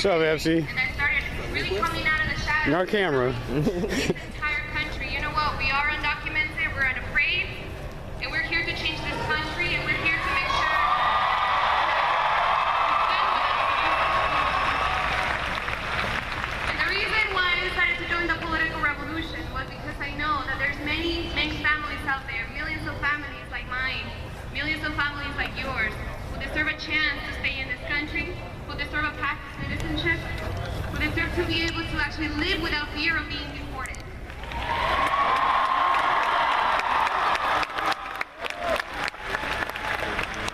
What's up, FC? And I started really coming out of the shadows. No camera. This entire country. You know what? We are undocumented, we're unafraid, and we're here to change this country, and we're here to make sure. And the reason why I decided to join the political revolution was because I know that there's many families out there, millions of families like mine, millions of families like yours, who deserve a chance to stay in this country, who deserve a path to citizenship, who deserve to be able to actually live without fear of being deported.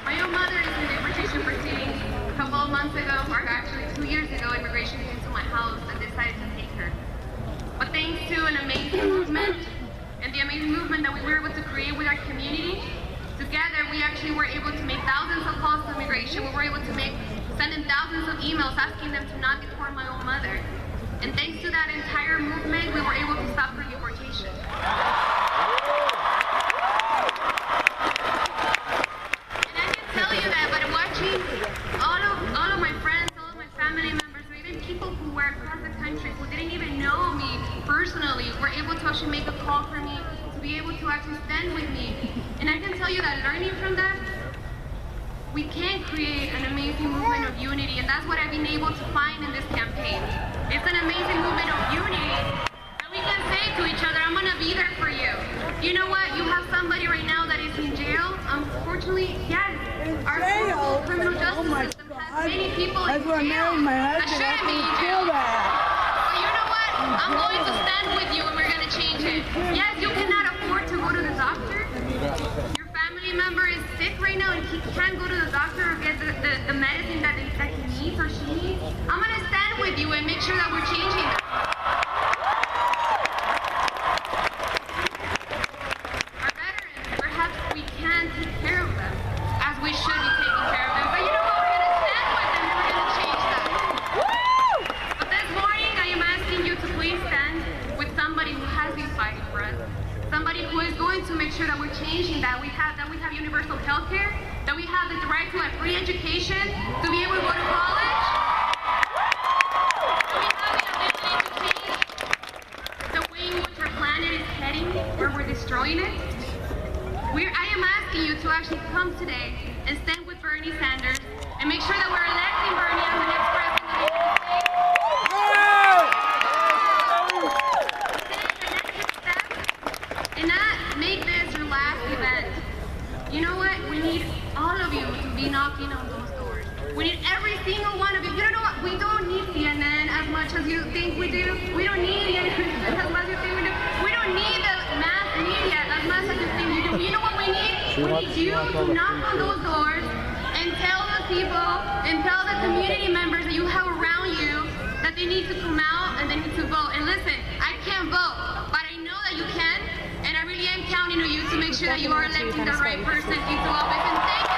My own mother is in deportation proceedings. A couple of months ago, or actually 2 years ago, immigration came to my house and decided to take her. But thanks to an amazing movement, and the amazing movement that we were able to create with our community, together we actually were able to make thousands of calls to immigration. We were able to send in thousands of emails asking them to not deport my own mother. And thanks to that entire movement, we were able to stop her deportation. And I can tell you that, but watching all of my friends, all of my family members, or even people who were across the country who didn't even know me personally, were able to actually make a call for me, to be able to actually stand with me. And I can tell you that learning from that, we can create an amazing movement of unity, and that's what I've been able to find in this campaign. It's an amazing movement of unity that we can say to each other, I'm gonna be there for you. You know what? You have somebody right now that is in jail. Unfortunately, yes, our criminal justice system has many people in jail that shouldn't be in jail. But you know what? I'm going to stand with you and we're gonna change it. Yes, you cannot afford to go to the doctor. Your family member is sick right now and he can't go to the doctor or get the medicine that he needs or she needs. I'm gonna stand with you and make sure that we're changing that. Our veterans, perhaps we can take care of them as we should be taking care of them. But you know what? We're gonna stand with them and we're gonna change that. But this morning I am asking you to please stand with somebody who has been fighting for us. Somebody who is going to make sure that we're changing that. We have universal health care, that we have the right to a free education, to be able to go to college. We have the ability to change the way in which our planet is heading, where we're destroying it. I am asking you to actually come today and stand with Bernie Sanders and make sure that we're electing Bernie as the next president of the United States. And not make this your last event. You know what? We need all of you to be knocking on those doors. We need every single one of you. You know what? We don't need CNN as much as you think we do. We don't need it as much as you think we do. We don't need the mass media as much as you think we do. You know what we need? We need you to knock on those doors and tell the people and tell the community members that you have around you that they need to come out and they need to vote. And listen, I can't vote, but I know that you can. And I really am counting on you to make sure that you are electing the right person into office. And thank you.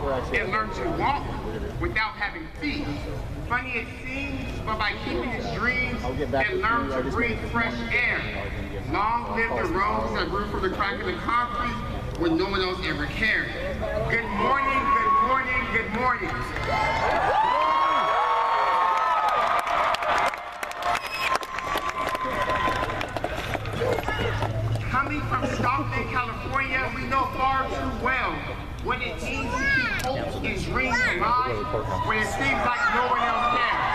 walk and learn to walk without having feet. Funny it seems, but by keeping his dreams and learn to breathe fresh air. Long live the rose that grew from the crack of the concrete when no one else ever cared. Good morning, good morning, good morning. Coming from Stockton, California, we know far too well what it means to keep hopes and dreams alive when it seems like no one else cares.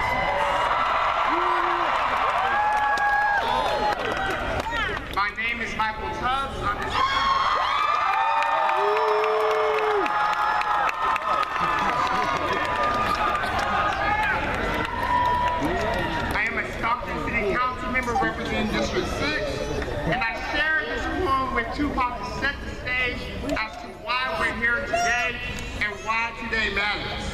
My name is Michael Tubbs. I am a Stockton City Council member representing District 6, and I share this poem with Tupac to set the stage as to why we're here today and why today matters.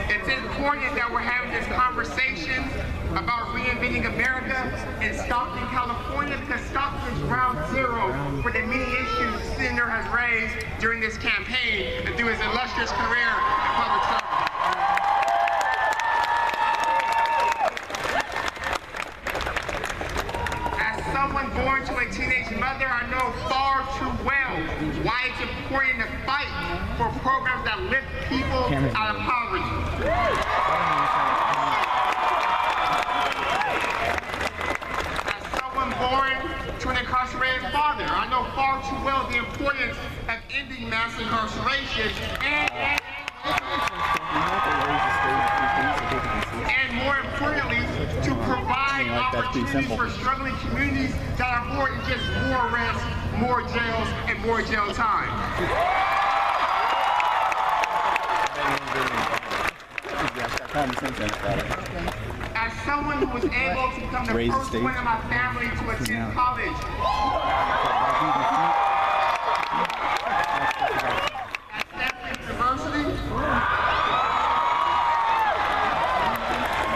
It's important that we're having this conversation about reinventing America in Stockton, California, because Stockton is ground zero for the many issues the senator has raised during this campaign and through his illustrious career in public service. As someone born to a teenage mother, I know far too well why it's important to fight for programs that lift people out of poverty. Born to an incarcerated father, I know far too well the importance of ending mass incarceration and more importantly, to provide opportunities for struggling communities that are more than just more arrests, more jails, and more jail time. As someone who was able to become the first one in my family to attend college, at Stanford University,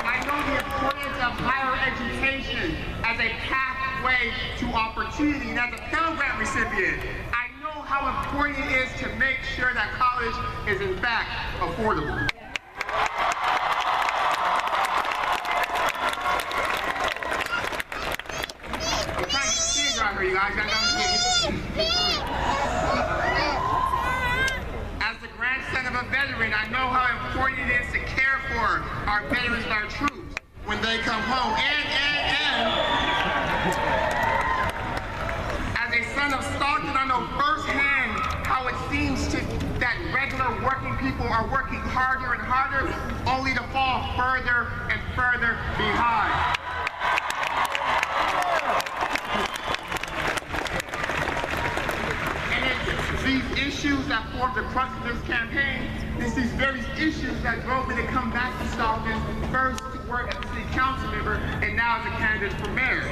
I know the importance of higher education as a pathway to opportunity. And as a Pell Grant recipient, I know how important it is to make sure that college is in fact affordable. You guys, as the grandson of a veteran, I know how important it is to care for our veterans and our troops when they come home. And as a son of Stockton, I know firsthand how it seems that regular working people are working harder and harder, only to fall further and further behind. These issues that formed the crux of this campaign, it's these very issues that drove me to come back to Stockton, first to work as a city council member, and now as a candidate for mayor.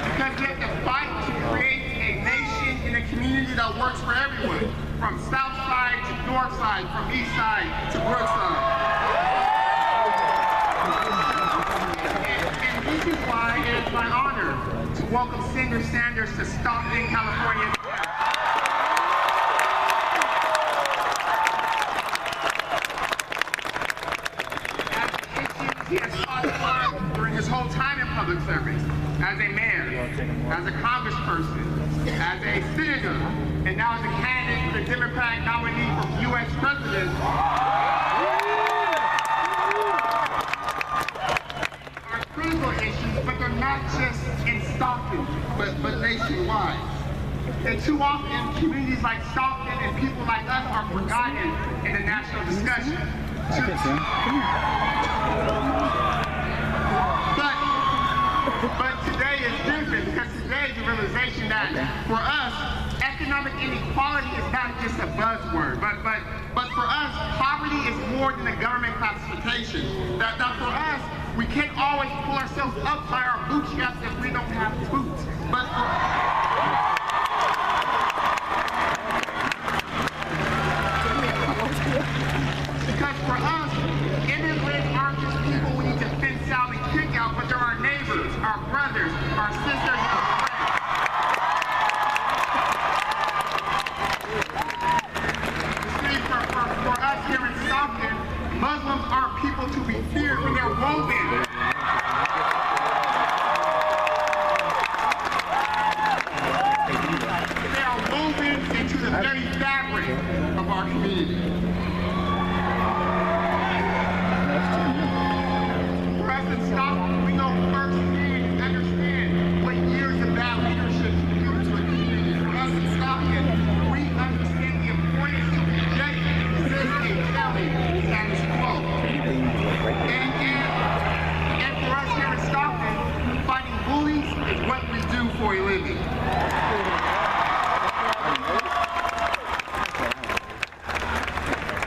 Because we have to fight to create a nation and a community that works for everyone, from South Side to North Side, from East Side to Brookside. This is why it is my honor to welcome Senator Sanders to Stockton, California. As the issues he has fought for during his whole time in public service, as a mayor, as a congressperson, as a senator, and now as a candidate for the Democratic nominee for U.S. president, critical issues, but they're not just in Stockton, but nationwide. And too often, communities like Stockton and people like us are forgotten in the national discussion. But today is different, because today is the realization that for us, economic inequality is not just a buzzword, but for us, poverty is more than a government classification. That for us, we can't always pull ourselves up by our bootstraps if we don't have boots. Because for us, immigrants aren't just people we need to fence out and kick out, but they're our neighbors, our brothers, our sisters,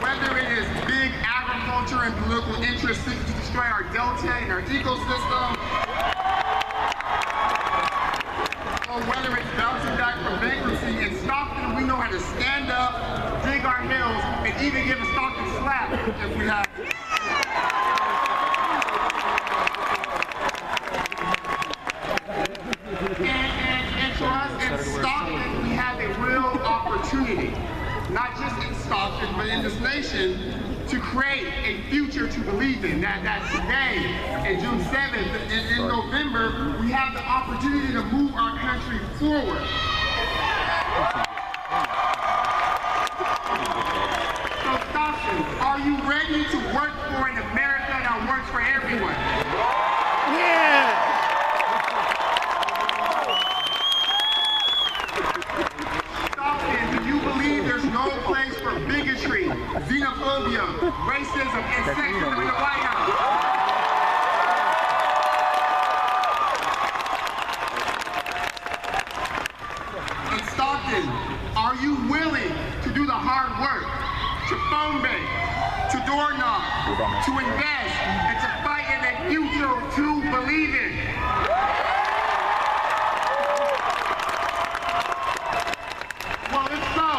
Whether it is big agriculture and political interests seeking to destroy our delta and our ecosystem, or whether it's bouncing back from bankruptcy, in Stockton we know how to stand up, dig our heels, and even give a Stockton slap if we have to. And for us in Stockton, we have a real opportunity, not just in Stockton, but in this nation, to create a future to believe in. That today, and June 7th, and in November, we have the opportunity to move our country forward. So Stockton, are you ready to work for an America that works for everyone? Yeah! No place for bigotry, xenophobia, racism, and sexism in the White House. In Stockton, are you willing to do the hard work, to phone bank, to door knock, to invest, and to fight in a future to believe in? Well, if so,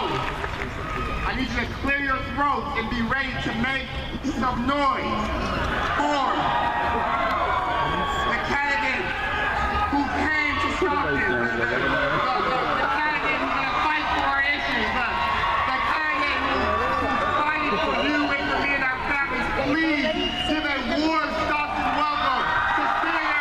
I need you to clear your throats and be ready to make some noise for the candidate who came to Stockton, the candidate who's going to fight for our issues, the candidate who's fighting for you and for me and our families. Please give a warm Stockton welcome to Senator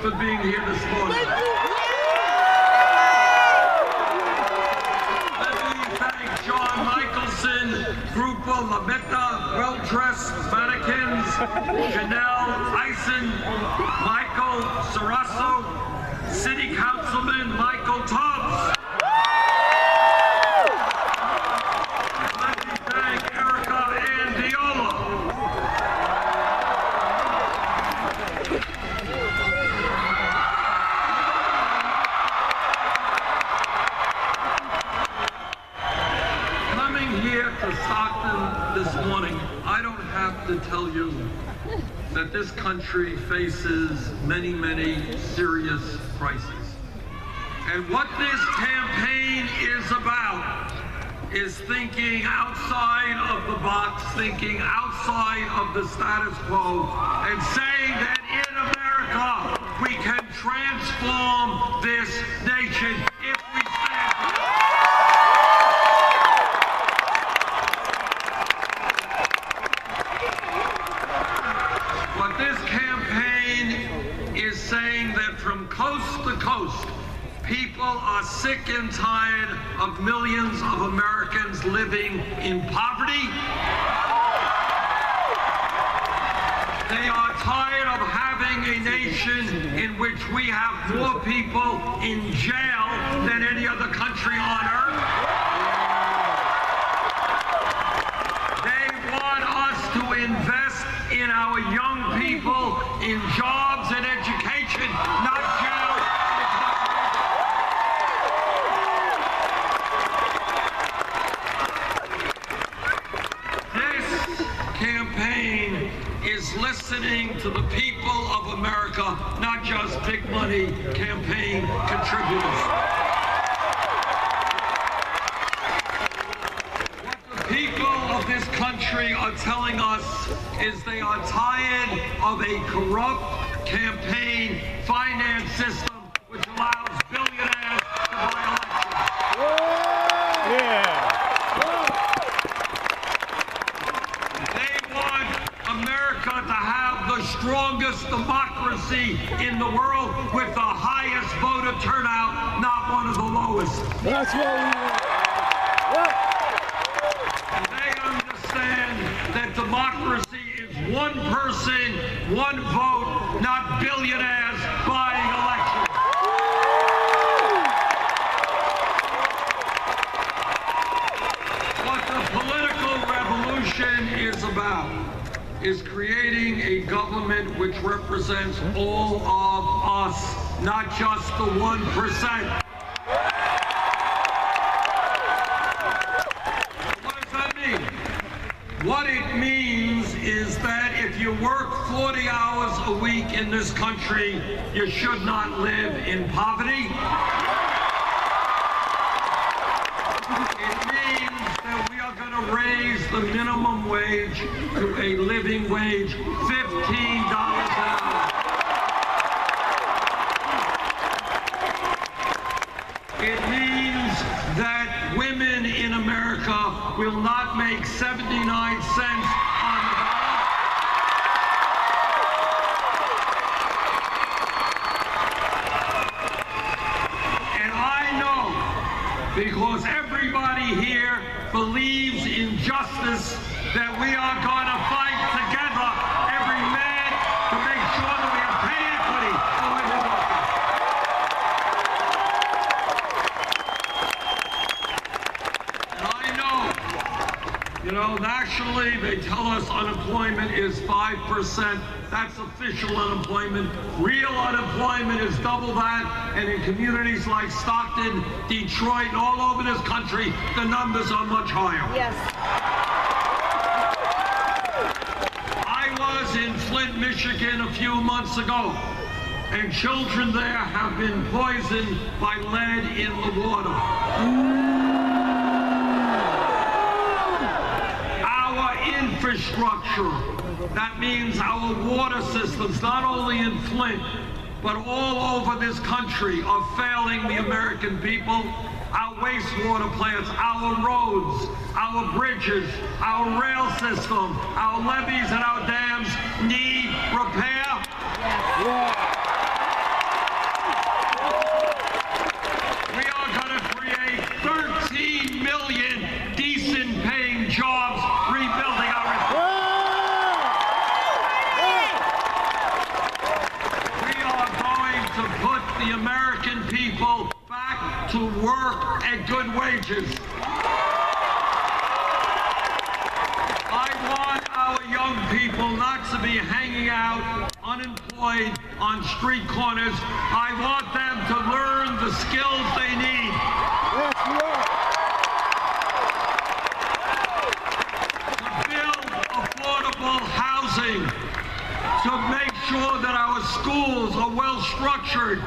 for being here this morning. Let me thank John Michelson, Group of Lametta, well-dressed mannequins, Janelle Eisen, Michael Sarasso, City Councilman Michael Tubbs. Let me thank Erica Andiola. To Stockton this morning, I don't have to tell you that this country faces many, many serious crises. And what this campaign is about is thinking outside of the box, thinking outside of the status quo, and saying that in America, we can transform this nation if we stand together. This campaign is saying that from coast to coast, people are are sick and tired of millions of Americans living in poverty. They are tired of having a nation in which we have more people in jail than any other country on earth. They want us to invest in our young people, in jobs and education, not jail. This campaign is listening to the people of America, not just big money campaign contributors. What the people of this country are telling us is they are tired of a corrupt campaign finance system which allows billionaires to buy elections. Yeah. America to have the strongest democracy in the world with the highest voter turnout, not one of the lowest. That's what we want. And they understand that democracy is one person, one vote, not billionaires buying elections. What the political revolution is about is creating a government which represents all of us, not just the 1%. What does that mean? What it means is that if you work 40 hours a week in this country, you should not live in poverty. It means that we are going to raise the minimum wage to a living wage, $15 an hour. It means that women in America will not make 79 cents on the dollar. And I know, because everybody here believes in justice, that we are going to fight together, every man, to make sure that we have pay equity for women workers. And I know, nationally they tell us unemployment is 5%. That's official unemployment. Real unemployment is double that, and in communities like Stockton, Detroit, and all over this country, the numbers are much higher. Yes. I was in Flint, Michigan a few months ago, and children there have been poisoned by lead in the water. Our infrastructure, that means our water systems, not only in Flint, but all over this country, are failing the American people. Our wastewater plants, our roads, our bridges, our rail system, our levees and our dams need repair. We are going to create 13 million decent paying jobs rebuilding our We are going to put the American people back to work at good wages. I want our young people not to be hanging out unemployed on street corners. I want them to learn the skills they need. To build affordable housing, to make sure that our schools are well structured.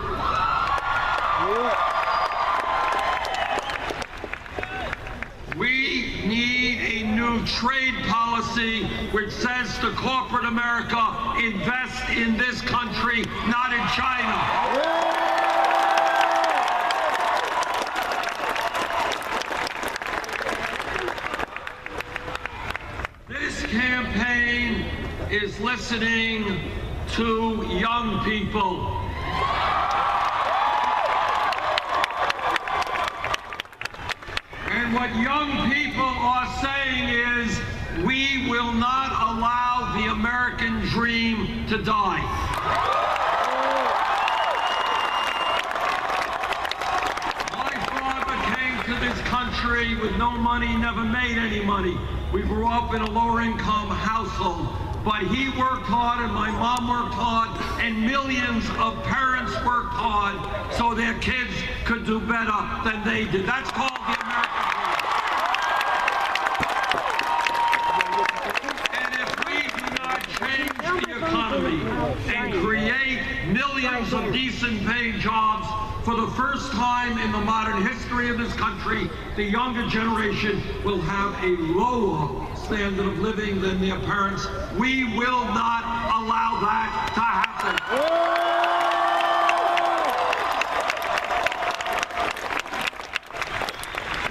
We need a new trade policy which says to corporate America, invest in this country, not in China. This campaign is listening to young people. what young people are saying is, we will not allow the American dream to die. My father came to this country with no money, never made any money. We grew up in a lower-income household. But he worked hard, and my mom worked hard, and millions of parents worked hard so their kids could do better than they did. That's called the American dream. And if we do not change the economy and create millions of decent paid jobs, for the first time in the modern history of this country, the younger generation will have a lower standard of living than their parents. We will not allow that to happen.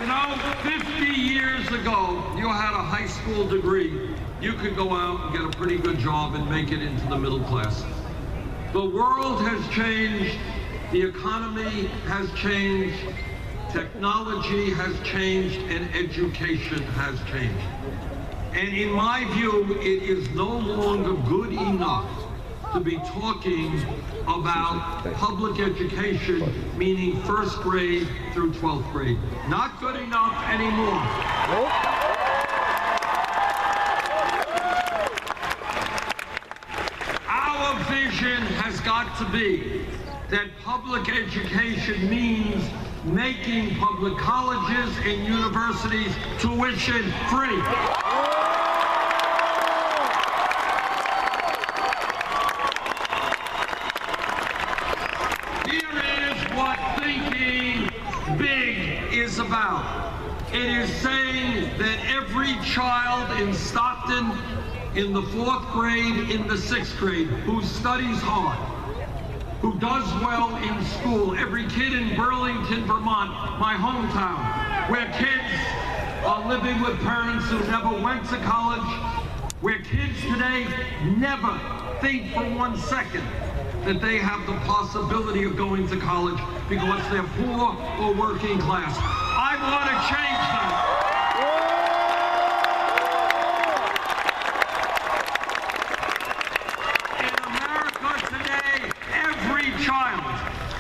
You know, 50 years ago, you had a high school degree. You could go out and get a pretty good job and make it into the middle class. The world has changed. The economy has changed, technology has changed, and education has changed. And in my view, it is no longer good enough to be talking about public education, meaning first grade through 12th grade. Not good enough anymore. Our vision has got to be that public education means making public colleges and universities tuition free. Here is what thinking big is about. It is saying that every child in Stockton, in the 4th grade, in the 6th grade, who studies hard, who does well in school, every kid in Burlington, Vermont, my hometown, where kids are living with parents who never went to college, where kids today never think for 1 second that they have the possibility of going to college because they're poor or working class. I want to change that.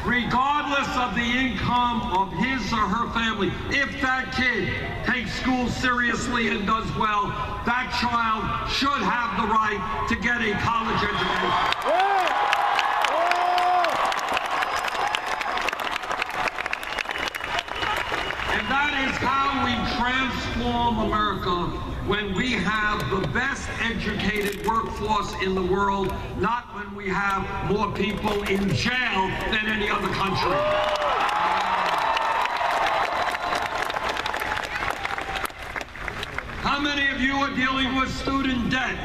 Regardless of the income of his or her family, if that kid takes school seriously and does well, that child should have the right to get a college education. And that is how we transform America, when we have the best educated workforce in the world, not when we have more people in jail than any other country. How many of you are dealing with student debt?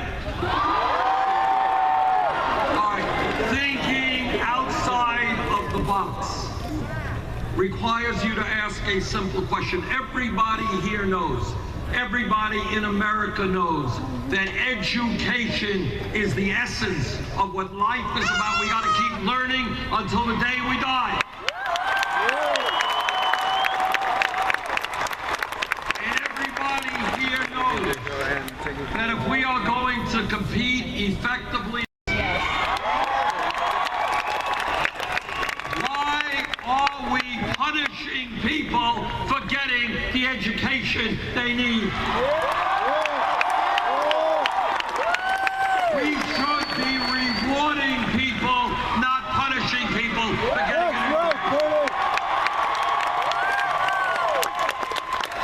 All right, thinking outside of the box requires you to ask a simple question. Everybody here knows, everybody in America knows that education is the essence of what life is about. We got to keep learning until the day we die. And everybody here knows that if we are going to compete effectively, why are we punishing people for getting the education they need? We should be rewarding people, not punishing people for getting an education.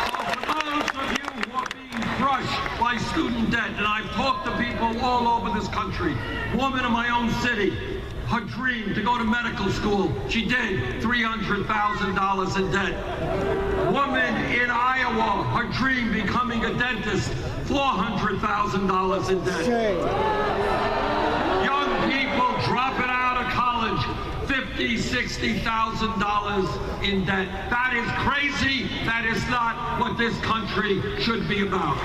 So for those of you who are being crushed by student debt, and I've talked to people all over this country, woman in my own city, her dream to go to medical school, she did, $300,000 in debt. Woman in Iowa, her dream becoming a dentist, $400,000 in debt. Young people dropping out of college, $50,000, $60,000 in debt. That is crazy. That is not what this country should be about.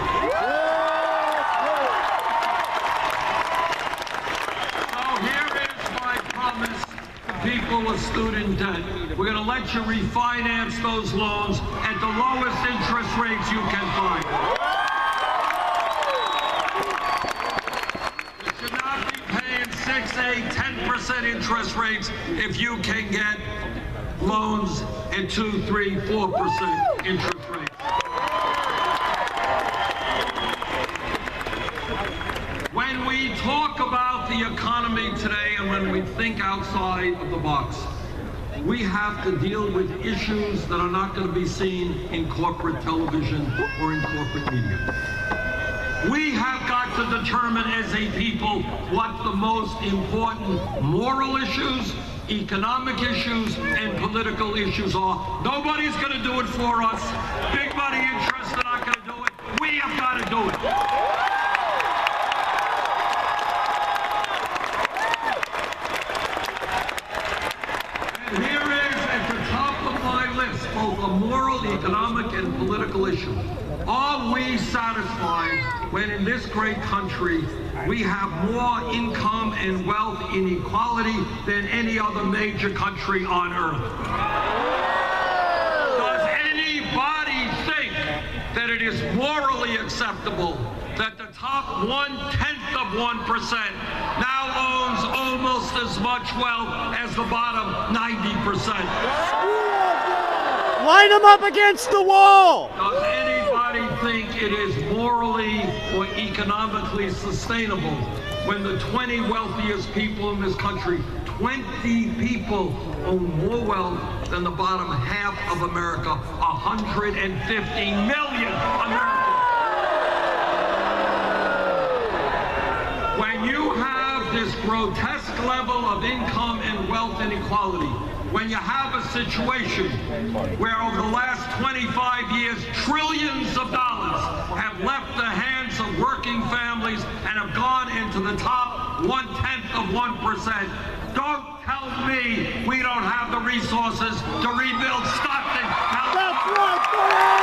So here is my promise people with student debt. We're going to let you refinance those loans at the lowest interest rates you can find. You should not be paying 6, 8, 10% interest rates if you can get loans at 2, 3, 4% interest rates. When we talk about the economy today and when we think outside of the box, we have to deal with issues that are not going to be seen in corporate television or in corporate media. We have got to determine as a people what the most important moral issues, economic issues, and political issues are. Nobody's going to do it for us. Big money interests are not going to do it. We have got to do it. And here is at the top of my list, both a moral, economic, and political issue. Are we satisfied when in this great country we have more income and wealth inequality than any other major country on earth? Does anybody think that it is morally acceptable that the top 0.1% now owns almost as much wealth as the bottom 90%? Line them up against the wall! Does anybody think it is morally or economically sustainable when the 20 wealthiest people in this country, 20 people own more wealth than the bottom half of America, 150 million Americans? When you have this grotesque level of income and wealth inequality, when you have a situation where over the last 25 years, trillions of dollars have left the hands of working families and have gone into the top 0.1%, don't tell me we don't have the resources to rebuild Stockton, California. That's right,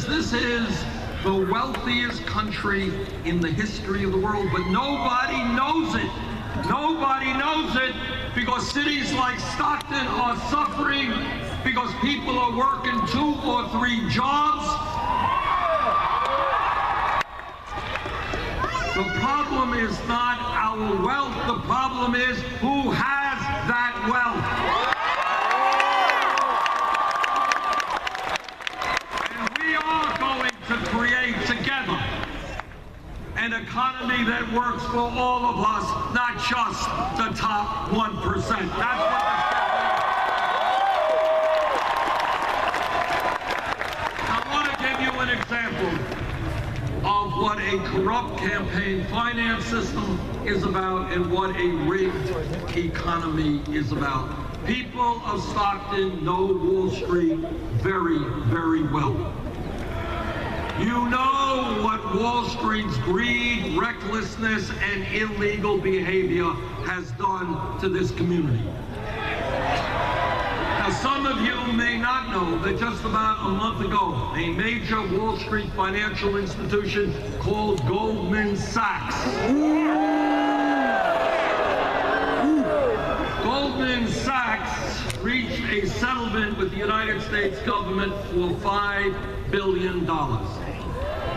This is the wealthiest country in the history of the world, but nobody knows it. Nobody knows it because cities like Stockton are suffering because people are working 2 or 3 jobs. The problem is not our wealth. The problem is who has that wealth. To create together an economy that works for all of us, not just the top 1%. That's what I want to give you an example of what a corrupt campaign finance system is about and what a rigged economy is about. People of Stockton know Wall Street very, very well. You know what Wall Street's greed, recklessness, and illegal behavior has done to this community. Now, some of you may not know that just about a month ago, a major Wall Street financial institution called Goldman Sachs. Goldman Sachs reached a settlement with the United States government for $5 billion.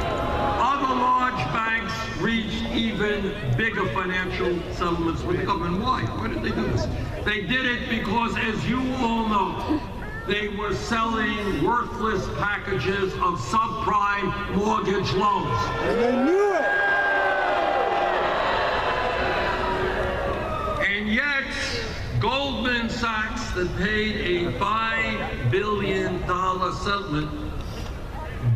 Other large banks reached even bigger financial settlements with the government. Why? Why did they do this? They did it because, as you all know, they were selling worthless packages of subprime mortgage loans. And they knew it! And yet, Goldman Sachs that paid a $5 billion settlement,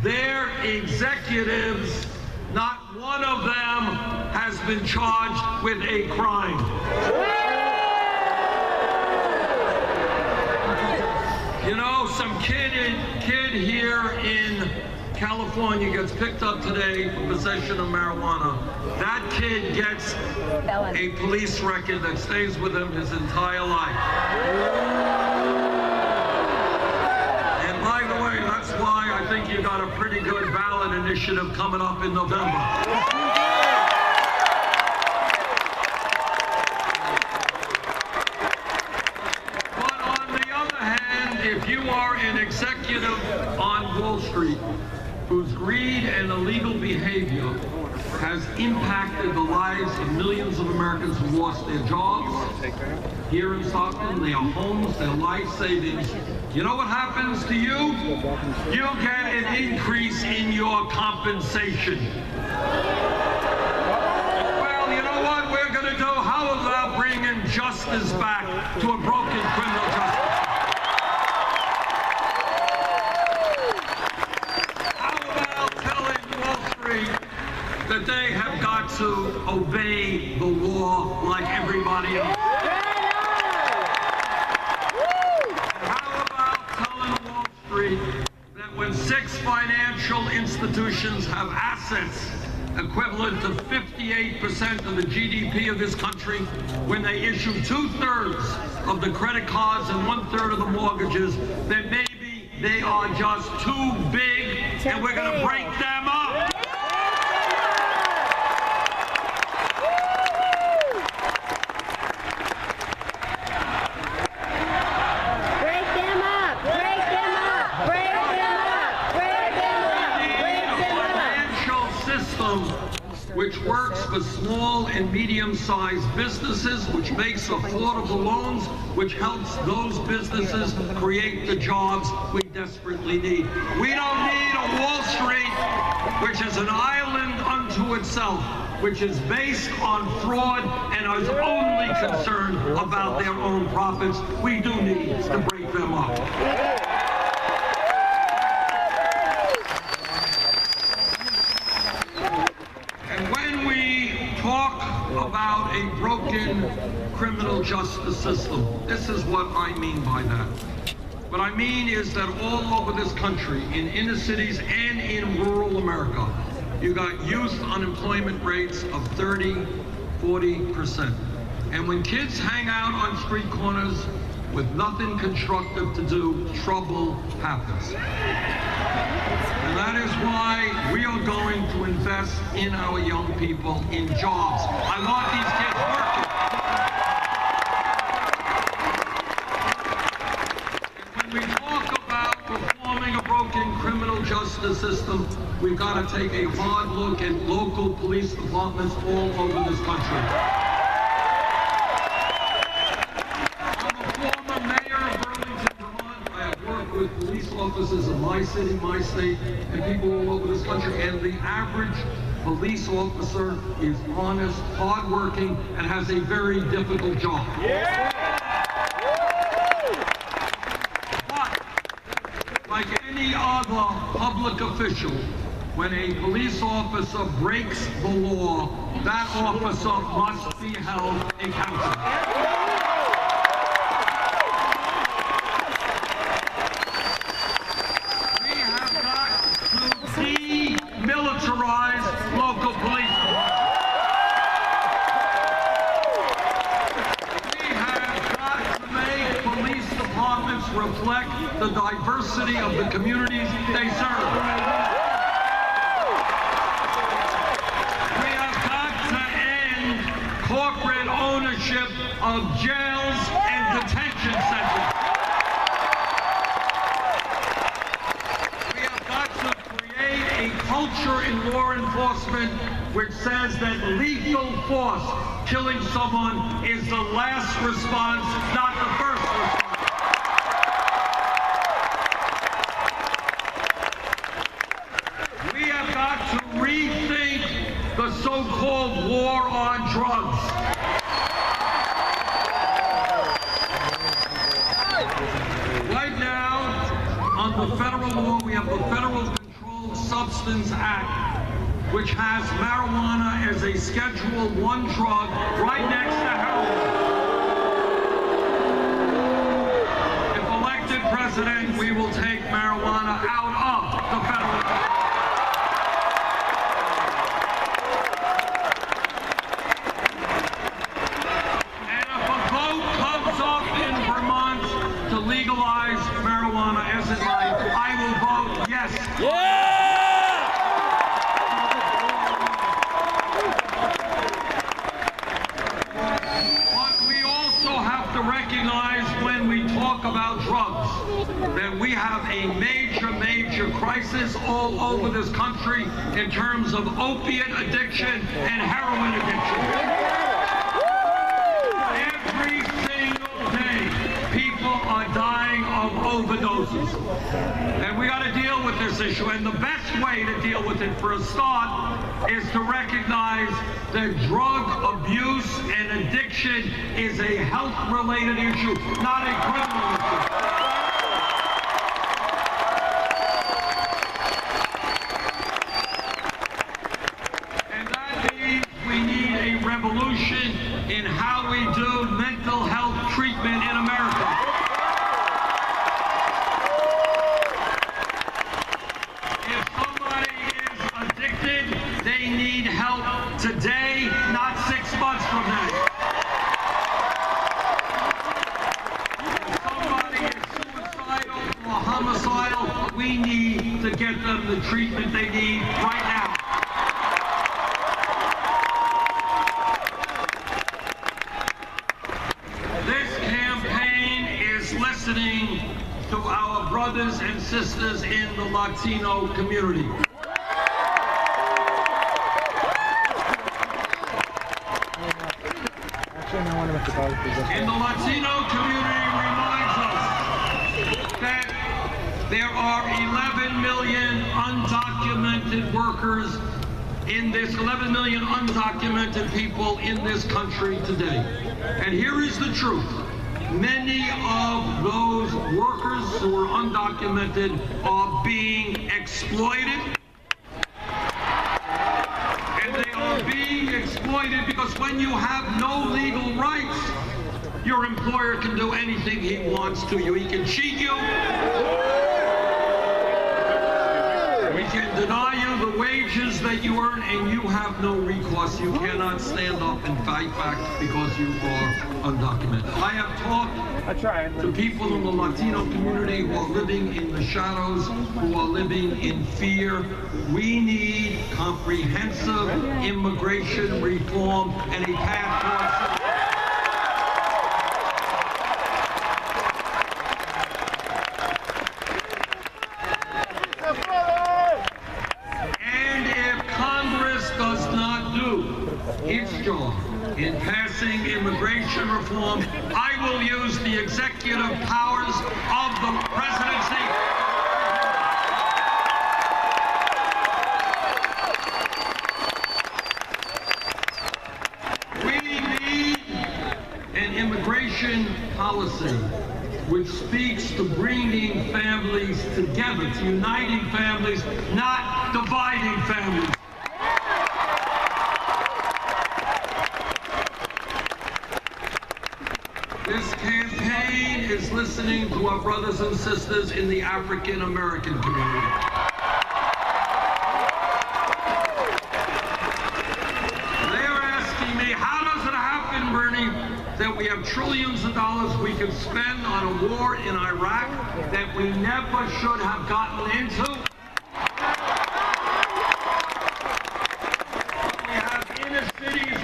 their executives, not one of them has been charged with a crime. You know, some kid here in California gets picked up today for possession of marijuana, that kid gets a police record that stays with him his entire life. And by the way, that's why I think you got a pretty good ballot initiative coming up in November. If you are an executive on Wall Street whose greed and illegal behavior has impacted the lives of millions of Americans who lost their jobs here in Stockton, their homes, their life savings, you know what happens to you? You get an increase in your compensation. Well, you know what we're going to do? How about bringing justice back to a broken criminal justice? That they have got to obey the law like everybody else. How about telling Wall Street that when 6 financial institutions have assets equivalent to 58% of the GDP of this country, when they issue 2/3 of the credit cards and 1/3 of the mortgages, that maybe they are just too big and we're going to break them up? Which works for small and medium-sized businesses, which makes affordable loans, which helps those businesses create the jobs we desperately need. We don't need a Wall Street, which is an island unto itself, which is based on fraud and is only concerned about their own profits. We do need to break them up. About a broken criminal justice system. This is what I mean by that. What I mean is that all over this country, in inner cities and in rural America, you got youth unemployment rates of 30, 40%. And when kids hang out on street corners with nothing constructive to do, trouble happens. And that is why we are going to invest in our young people in jobs. I want these kids working. And when we talk about reforming a broken criminal justice system, we've got to take a hard look at local police departments all over this country. With police officers in my city, my state, and people all over this country, and the average police officer is honest, hardworking, and has a very difficult job. Yeah. But, like any other public official, when a police officer breaks the law, that officer must be held accountable. Demilitarize local police. We have got to make police departments reflect the diversity of the communities they serve. We have got to end corporate ownership of jails and detention centers. Culture in law enforcement which says that lethal force, killing someone, is the last response, not the first response. We have got to rethink the so-called war on drugs. Right now, on the federal law, we have the Federal Substance Act, which has marijuana as a Schedule I drug right next to heroin. If elected president, we will take marijuana out of the federal crisis all over this country in terms of opiate addiction and heroin addiction. Every single day, people are dying of overdoses. And we got to deal with this issue. And the best way to deal with it, for a start, is to recognize that drug abuse and addiction is a health-related issue, not a criminal issue. And that means we need a revolution in how we do mental health treatment in America. If somebody is addicted, they need help today, not 6 months from now. If somebody is suicidal or homicidal, we need to get them the treatment they need right now. This campaign is listening to our brothers and sisters in the Latino community. And the Latino community reminds us that there are 11 million undocumented workers in this, 11 million undocumented people in this country today. And here is the truth. Many of those workers who are undocumented are being exploited. And they are being exploited because when you have no legal rights, your employer can do anything he wants to you. He can cheat you. We can deny you the wages that you earn, and you have no recourse. You cannot stand up and fight back because you are undocumented. I have talked to people in the Latino community who are living in the shadows, who are living in fear. We need comprehensive immigration reform and a path towards its job in passing immigration reform, I will use the executive powers of the presidency. We need an immigration policy which speaks to bringing families together, to uniting families, not dividing families. This campaign is listening to our brothers and sisters in the African American community. They're asking me, how does it happen, Bernie, that we have trillions of dollars we can spend on a war in Iraq that we never should have gotten into?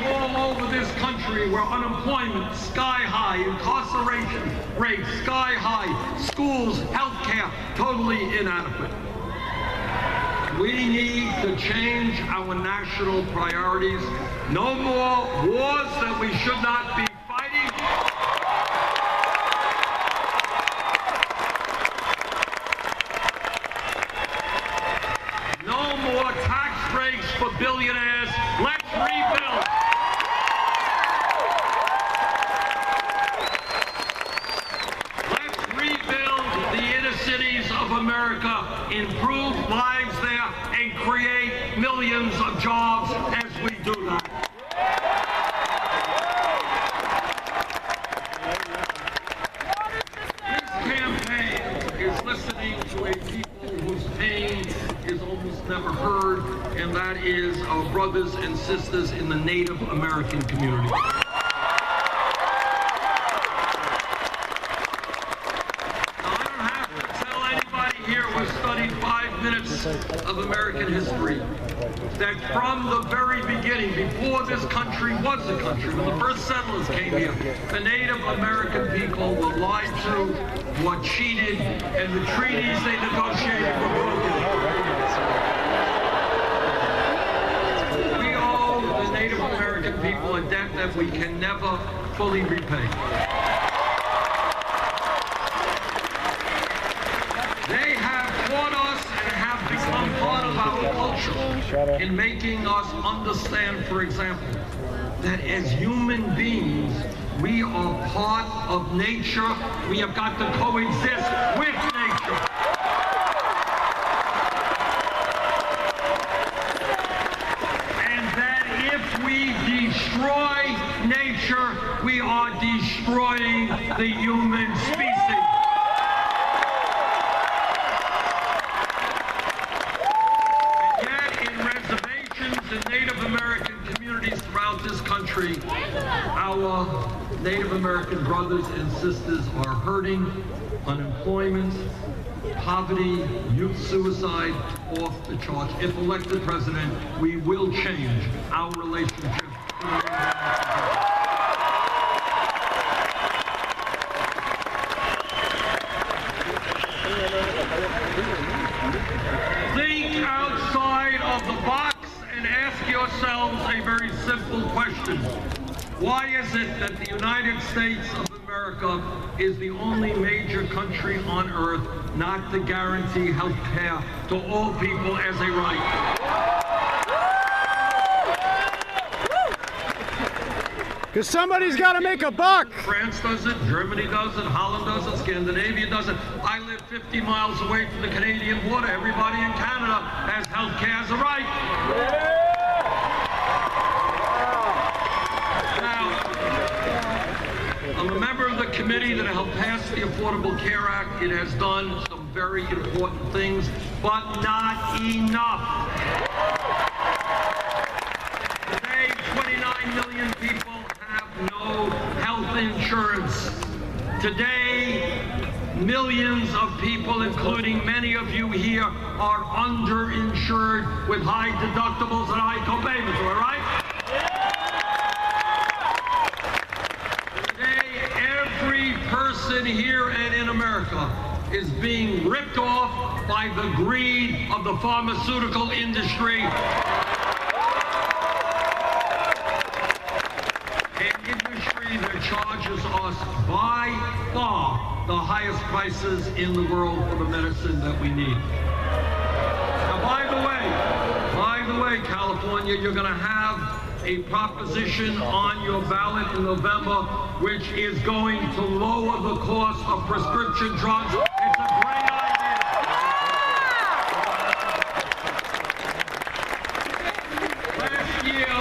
All over this country where unemployment sky high, incarceration rates sky high, schools, healthcare totally inadequate. We need to change our national priorities. No more wars that we should not be fighting. No more tax breaks for billionaires. Let's rebuild. America, improve lives there, and create millions of jobs as we do that. This campaign is listening to a people whose pain is almost never heard, and that is our brothers and sisters in the Native American community. Studied 5 minutes of American history, that from the very beginning, before this country was a country, when the first settlers came here, the Native American people were lied to, were cheated, and the treaties they negotiated were broken. a debt that we can never fully repay. They have taught us and have become part of our culture in making us understand, for example, that as human beings, we are part of nature. We have got to coexist with nature. And that if we destroy nature, we are destroying the human species. And yet, in reservations and Native American communities throughout this country, our Native American brothers and sisters are hurting. Unemployment, poverty, youth suicide, off the charts. If elected president, we will change our relationship. Think outside of the box and ask yourselves a very simple question. Why is it that the United States of America is the only major country on earth not to guarantee health care to all people as a right? Because somebody's got to make a buck. France does it, Germany does it, Holland does it, Scandinavia does it. I live 50 miles away from the Canadian border. Everybody in Canada has health care as a right. I'm a member of the committee that helped pass the Affordable Care Act. It has done some very important things, but not enough. Today, 29 million people have no health insurance. Today, millions of people, including many of you here, are underinsured with high deductibles and high co-payments, am I right? Here and in America is being ripped off by the greed of the pharmaceutical industry. An industry that charges us by far the highest prices in the world for the medicine that we need. Now, by the way, California, you're going to have a proposition on your ballot in November which is going to lower the cost of prescription drugs. It's a great idea. Last year,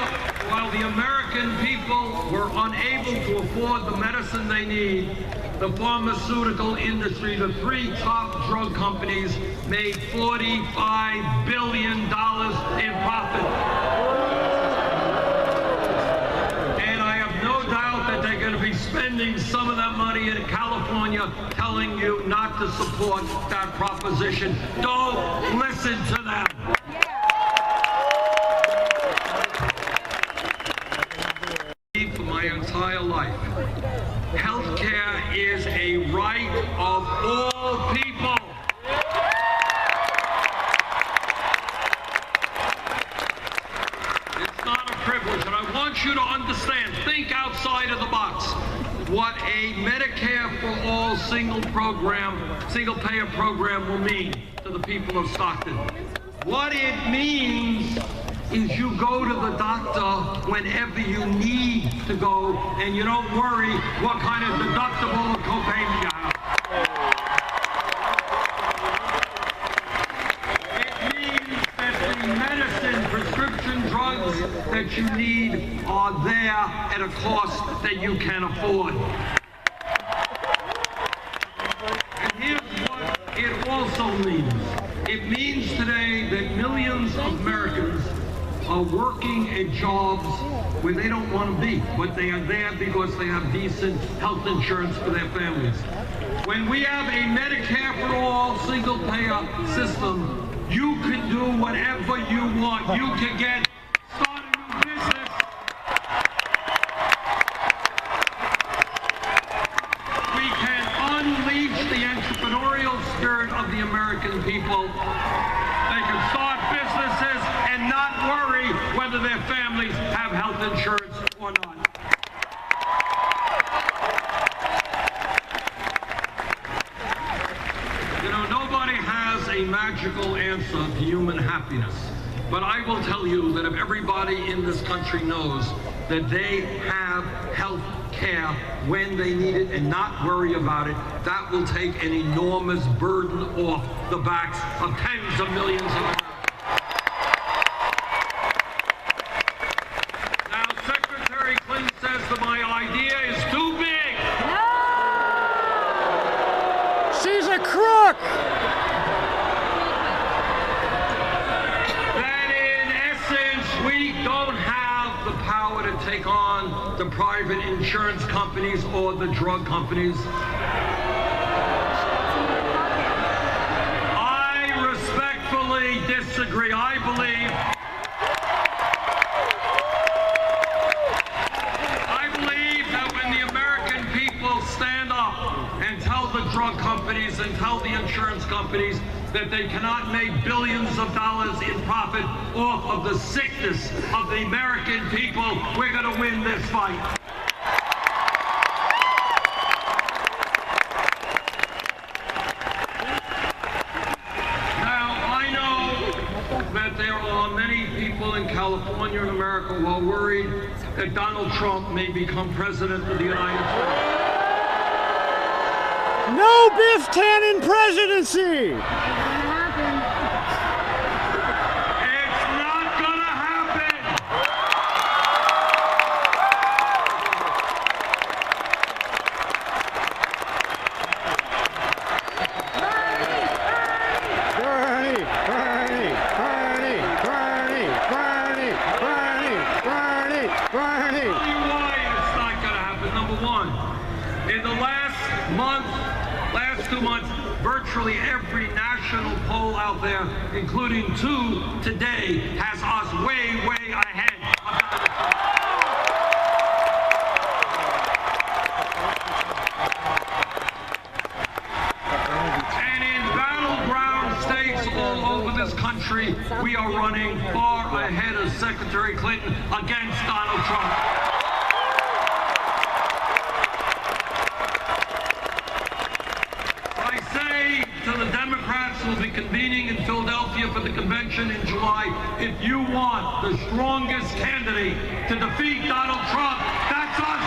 while the American people were unable to afford the medicine they need, the pharmaceutical industry, the three top drug companies, made $45 billion in profit. Spending some of that money in California, telling you not to support that proposition. Don't listen to them. For my entire life, health care is a right of all people. It's not a privilege, and I want you to understand, think outside of the box. What a Medicare for all single payer program will mean to the people of Stockton. What it means is you go to the doctor whenever you need to go, and you don't worry what kind of deductible or copayment you have. It means that the medicine, prescription drugs that you need are there at a cost that you can afford. And here's what it also means. It means today that millions of Americans are working at jobs where they don't want to be, but they are there because they have decent health insurance for their families. When we have a Medicare for all single payer system, you can do whatever you want. You can start a new business. We can unleash the entrepreneurial spirit of the American people. They can start businesses and not worry whether their families have health insurance or not. human happiness. But I will tell you that if everybody in this country knows that they have health care when they need it and not worry about it, that will take an enormous burden off the backs of tens of millions of Americans. Now, Secretary Clinton says that my idea is too big. She's a crook! That in essence, we don't have the power to take on the private insurance companies or the drug companies. I respectfully disagree. I believe that when the American people stand up and tell the drug companies and tell the insurance companies that they cannot make billions of dollars in profit off of the sickness of the American people, we're going to win this fight. Now, I know that there are many people in California and America who are worried that Donald Trump may become president of the United States. No Biff Tannen presidency! It's not gonna happen! Bernie! Bernie! Bernie! Bernie! Bernie! Bernie! Bernie! Bernie! I'll tell you why it's not gonna happen. Number one, in the last 2 months, virtually every national poll out there, including 2 today, has us way, way ahead of Donald Trump. And in battleground states all over this country, we are running far ahead of Secretary Clinton against Donald Trump. The Democrats will be convening in Philadelphia for the convention in July. If you want the strongest candidate to defeat Donald Trump, that's us.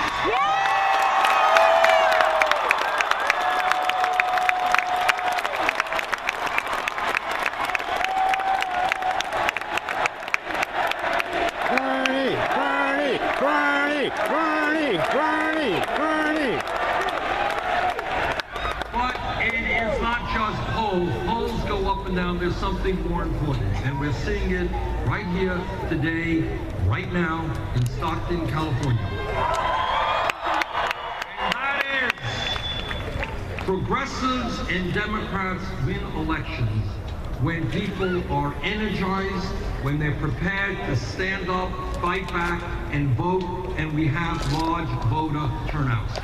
Bernie! Bernie! Bernie! Bernie! Bernie! Bernie! But it is not just polls. Polls go up and down. There's something more important. And we're seeing it right here today, right now, in Stockton, California. And that is, progressives and Democrats win elections when people are energized, when they're prepared to stand up, fight back, and vote, and we have large voter turnouts.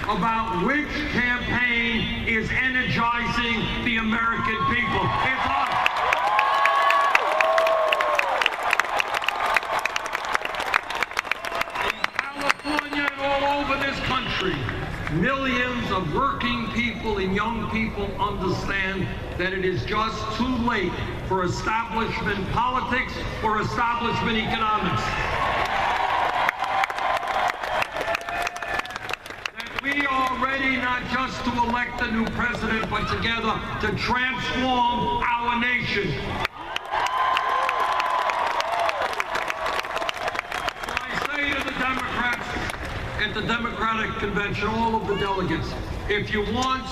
About which campaign is energizing the American people. It's us. In California and all over this country, millions of working people and young people understand that it is just too late for establishment politics or establishment economics. We are ready not just to elect a new president, but together to transform our nation. I say to the Democrats at the Democratic Convention, all of the delegates, if you want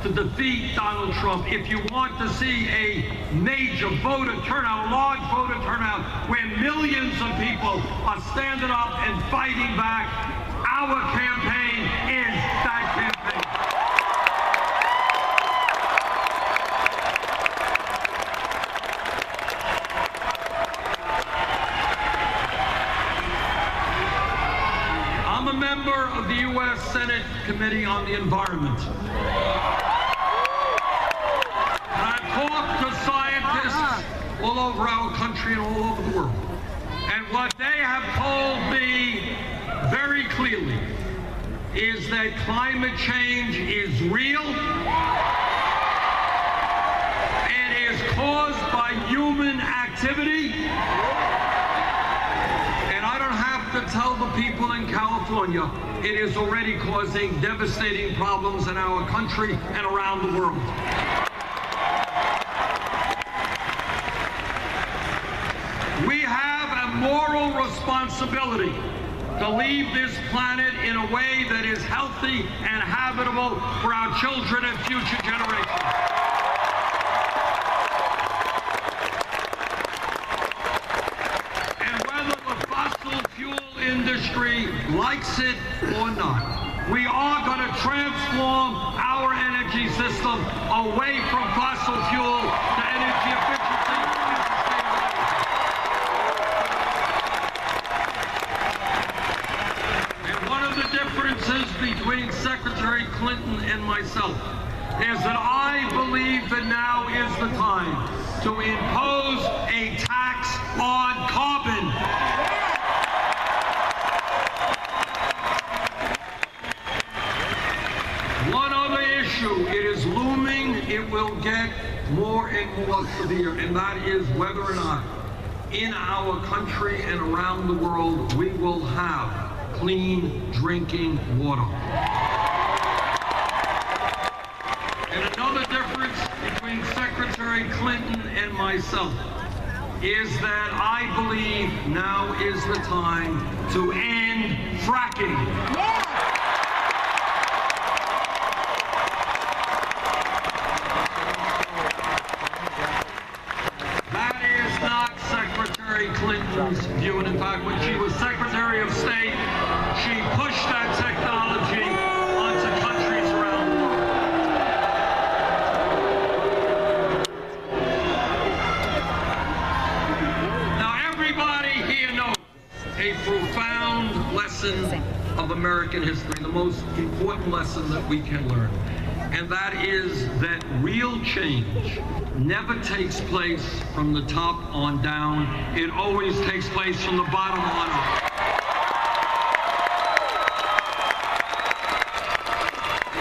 to defeat Donald Trump, if you want to see a major voter turnout, a large voter turnout, where millions of people are standing up and fighting back, our campaign is that campaign. I'm a member of the U.S. Senate Committee on the Environment. And I've talked to scientists all over our country and all over the world. And what they have told me very clearly is that climate change is real and is caused by human activity. And I don't have to tell the people in California, it is already causing devastating problems in our country and around the world. We have a moral responsibility to leave this planet in a way that is healthy and habitable for our children and future generations. And whether the fossil fuel industry likes it or not, we are going to transform our energy system away from fossil fuel to energy efficiency and sustainability. And one of the differences between Secretary Clinton and myself is that I believe that now is the time to impose a tax on carbon. One other issue, it is looming, it will get more and more severe, and that is whether or not in our country and around the world we will have clean drinking water. And another difference between Secretary Clinton and myself is that I believe now is the time to end fracking. That is not Secretary Clinton's view, and in fact, when she was Secretary of State, she pushed that technology onto countries around the world. Now, everybody here knows a profound lesson of American history, the most important lesson that we can learn, and that is that real change never takes place from the top on down. It always takes place from the bottom on up.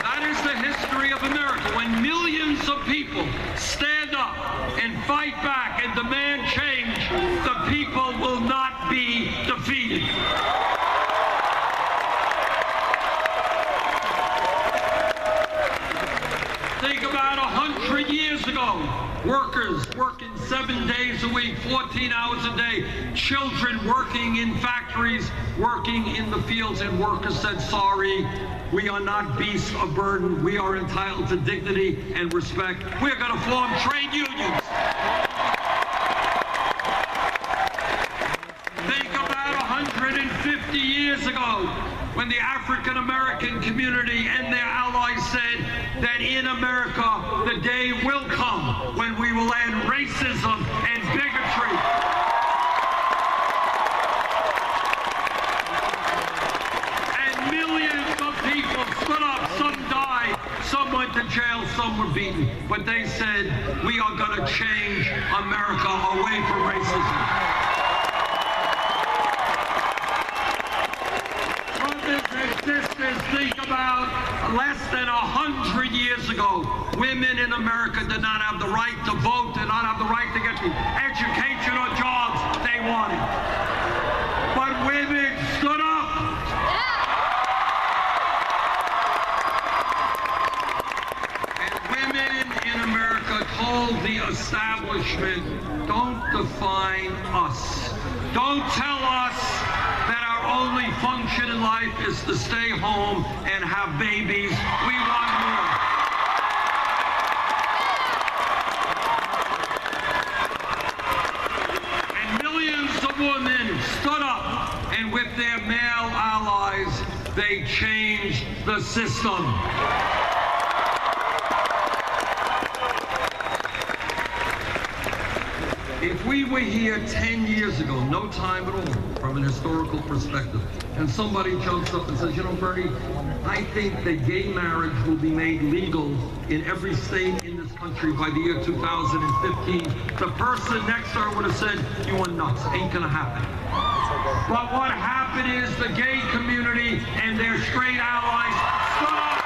That is the history of America. When millions of people stand up and fight back and demand change, the people will not be defeated. Think about 100 years ago. Workers working 7 days a week, 14 hours a day. Children working in factories, working in the fields, and workers said, sorry, we are not beasts of burden. We are entitled to dignity and respect. We're going to form trade unions. Think about 150 years ago when the African American community and their allies said that in America the day will come when we will end racism and bigotry. And millions of people stood up. Some died, some went to jail, some were beaten. But they said, we are going to change America away from racism. Sisters, think about less than 100 years ago, women in America did not have the right to vote, did not have the right to get the education or jobs they wanted. But women stood up. And women in America told the establishment, don't define us. Don't tell us that our only function in life is to stay home and have babies. We want more. And millions of women stood up, and with their male allies, they changed the system. If we were here 10 years ago, no time at all, from an historical perspective, and somebody jumps up and says, you know, Bernie, I think that gay marriage will be made legal in every state in this country by the year 2015, the person next to her would have said, you are nuts, ain't gonna happen. But what happened is the gay community and their straight allies stood up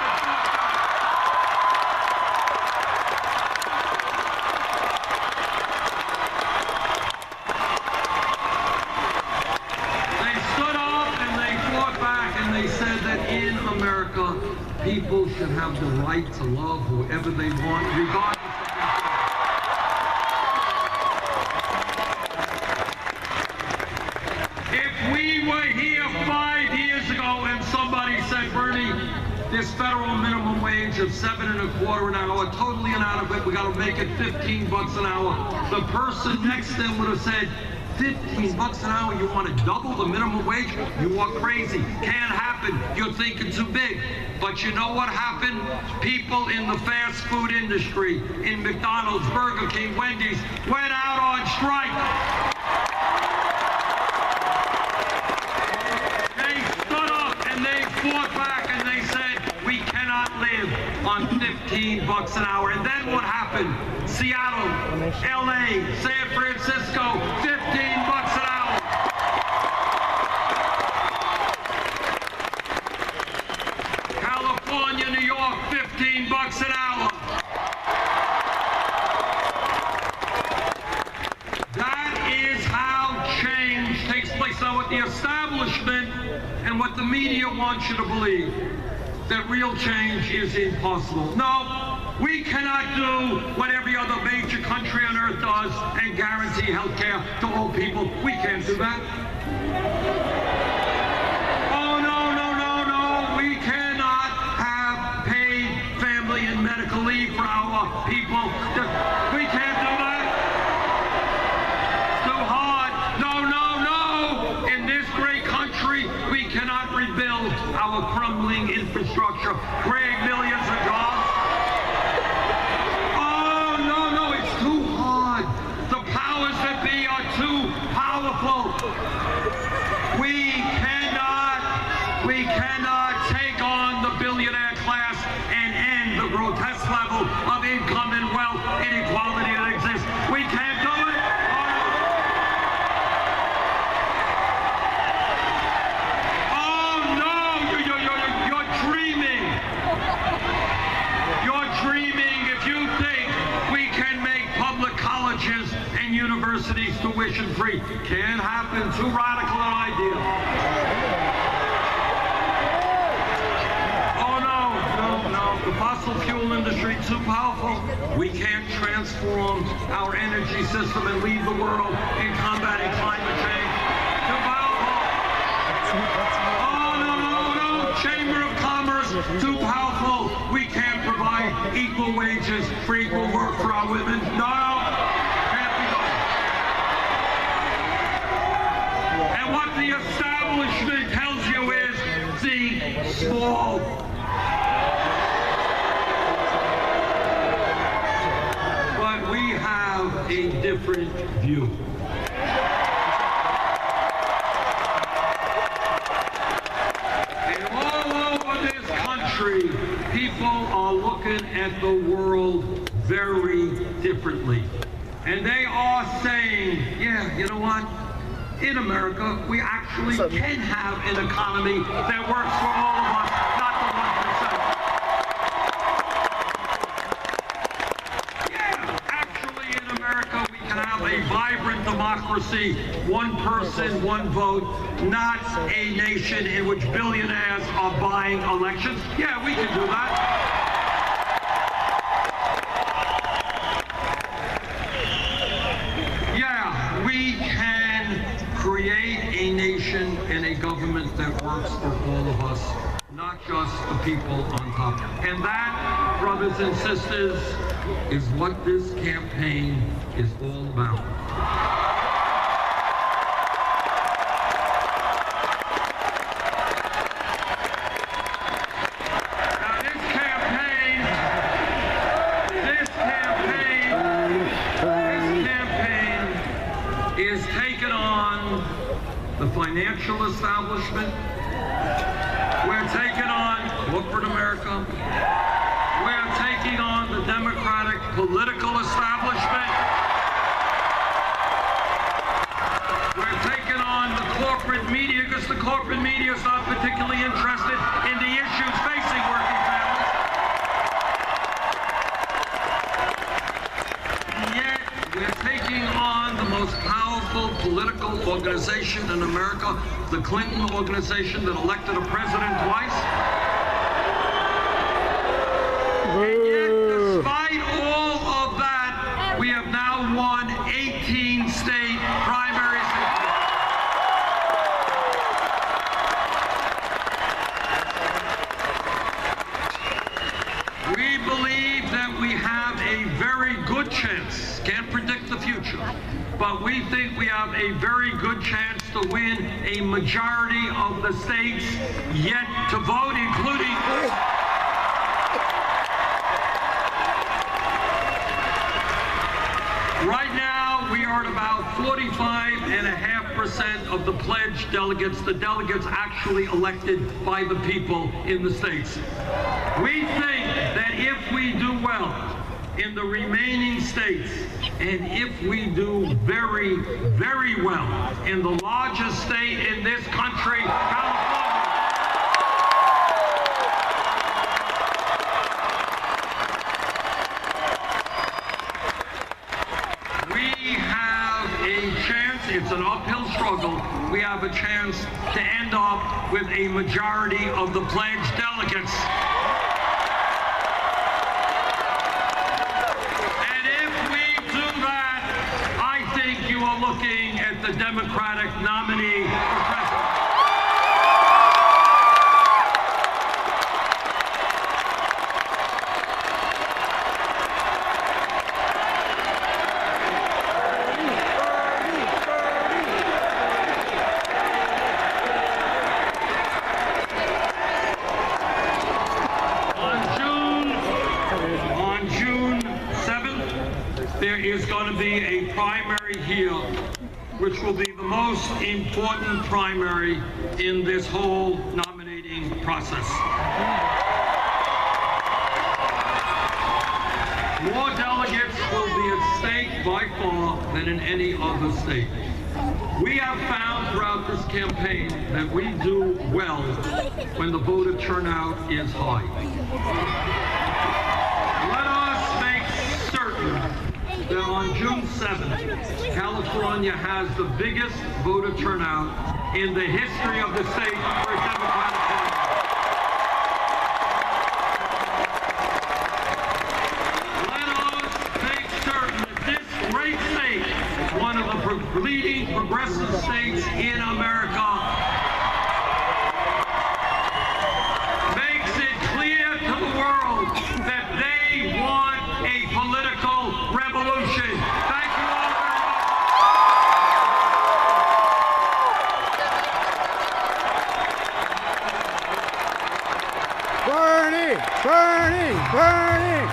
and they stood up and they fought back and they said that in America, people should have the right to love whoever they want, regardless of their If we were here 5 years ago and somebody said, Bernie, this federal minimum wage of $7.25 an hour, totally inadequate, we got to make it 15 bucks an hour, the person next to them would have said, 15 bucks an hour, you want to double the minimum wage? You are crazy. Can't happen. You're thinking too big. But you know what happened? People in the fast food industry, in McDonald's, Burger King, Wendy's, went out on strike. They stood up and they fought back and they said, we cannot live on 15 bucks an hour. And then what happened? Seattle, LA, San Francisco, 15 bucks an hour. California, New York, 15 bucks an hour. That is how change takes place. Now, with the establishment and what the media wants you to believe, that real change is impossible. No. We cannot do what every other major country on earth does and guarantee health care to all people. We can't do that. Oh, no, no, no, no. We cannot have paid family and medical leave for our people. We can't do that. It's too hard. No, no, no. In this great country, we cannot rebuild our crumbling infrastructure, create millions of jobs. We cannot take on the billionaire class and end the grotesque level of income and wealth inequality that exists. We can't do it. Oh no, you're dreaming. You're dreaming if you think we can make public colleges and universities tuition free. Can't happen. Too radical an idea. The fossil fuel industry too powerful. We can't transform our energy system and lead the world in combating climate change. Too powerful. Oh, no, no, no. Chamber of Commerce, too powerful. We can't provide equal wages for equal work for our women. No. Can't be done. And what the establishment tells you is, see, small. A different view. And all over this country, people are looking at the world very differently. And they are saying, yeah, you know what? In America, we actually can have an economy that works for all of us, not the 1%. Have a vibrant democracy, one person, one vote, not a nation in which billionaires are buying elections. Yeah, we can do that. Yeah, we can create a nation and a government that works for all of us, not just the people on top. And that, brothers and sisters, is what this campaign is all about. Now this campaign is taking on the financial establishment. We're taking on corporate America. We're taking on the Democratic political establishment. We're taking on the corporate media, because the corporate media is not particularly interested in the issues facing working families. Yet, we're taking on the most powerful political organization in America, the Clinton organization that elected a president twice. And yet, despite all of that, we have now won 18 state primaries. We believe that we have a very good chance, can't predict the future, but we think we have a very good chance to win a majority of the states yet to vote, including right now, we are at about 45.5% of the pledged delegates, the delegates actually elected by the people in the states. We think that if we do well in the remaining states, and if we do very, very well in the largest state in this country, California, it's an uphill struggle. We have a chance to end up with a majority of the pledged delegates. And if we do that, I think you are looking at the Democratic nominee for president. There is going to be a primary here, which will be the most important primary in this whole nominating process. More delegates will be at stake by far than in any other state. We have found throughout this campaign that we do well when the voter turnout is high. Let us make certain that on June 7th, California has the biggest voter turnout in the history of the state for a Democratic primary. Let us make certain that this great state, one of the leading progressive states in America, makes it clear to the world that they want a political revolution. Thank you all very much. Bernie! Bernie! Bernie!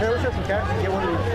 Hey, let's have some cash and get one of these.